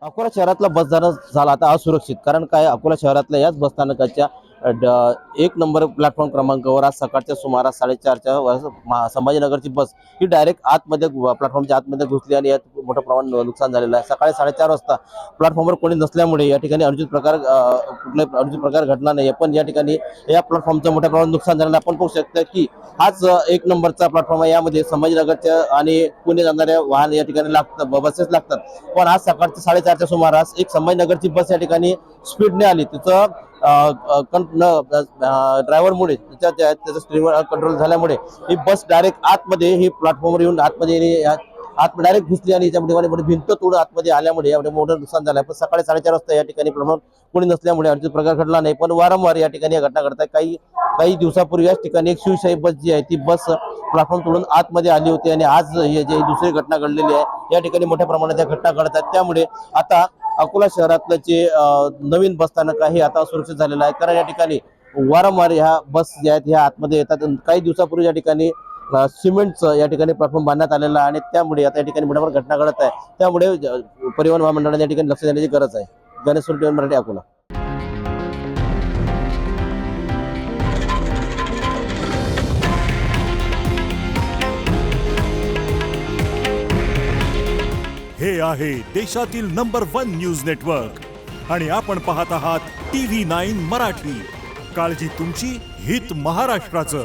अकोला शहरातला बस झाला आता असुरक्षित. कारण काय, अकोला शहरातल्या याच बसस्थानकाच्या एक नंबर प्लॅटफॉर्म क्रमांकावर आज सकाळच्या सुमारास 4:30च्या संभाजीनगरची बस ही डायरेक्ट आतमध्ये प्लॅटफॉर्मच्या आतमध्ये घुसली आणि यात मोठं प्रमाणात नुकसान झालेलं आहे. सकाळी 4:30 वाजता प्लॅटफॉर्मवर कोणी नसल्यामुळे या ठिकाणी कुठलाही अनुचित प्रकार घडला नाही, पण या ठिकाणी या प्लॅटफॉर्मचं मोठ्या प्रमाणात नुकसान झालेलं आहे. आपण पाहू शकता की हाच एक नंबरचा प्लॅटफॉर्म आहे. यामध्ये संभाजीनगरच्या आणि पुणे जाणाऱ्या वाहन या ठिकाणी बसेस लागतात. पण आज सकाळच्या 4:30च्या सुमारास एक संभाजीनगरची बस या ठिकाणी स्पीडने आली. तिचं ड्रायव्हरमुळे त्याचा स्टीअरिंगवर कंट्रोल झाल्यामुळे ही बस डायरेक्ट आतमध्ये ही प्लॅटफॉर्मवर येऊन आतमध्ये डायरेक्ट घुसली आणि याच्यामध्ये भिंत तोडून आतमध्ये आल्यामुळे यामध्ये मोठं नुकसान झालं. पण सकाळी 4:30 वाजता या ठिकाणी कोणी नसल्यामुळे आणखी प्रकार घडला नाही. पण वारंवार या ठिकाणी या घटना घडतात. काही दिवसापूर्वी याच ठिकाणी एक शिवशाही बस जी आहे ती बस प्लॅटफॉर्म तोडून आतमध्ये आली होती आणि आज ही जी दुसरी घटना घडलेली आहे या ठिकाणी मोठ्या प्रमाणात या घटना घडतात. त्यामुळे आता अकोला शहरातलं जे नवीन बसस्थानक आहे आता सुरक्षित झालेलं आहे. कारण या ठिकाणी वारंवार ह्या बस ज्या आहेत ह्या आतमध्ये येतात. काही दिवसापूर्वी या ठिकाणी सिमेंटचं या ठिकाणी प्लॅटफॉर्म बांधण्यात आलेला आहे आणि त्यामुळे आता या ठिकाणी मोठ्या घटना घडत आहे. त्यामुळे परिवहन महामंडळाने या ठिकाणी लक्ष देण्याची गरज आहे. गणेश सुरटे, मराठी, अकोला. हे आहे देशातील नंबर 1 न्यूज नेटवर्क आणि आपण पाहत आहात TV9 मराठी. काळजी तुमची, हित महाराष्ट्राचं.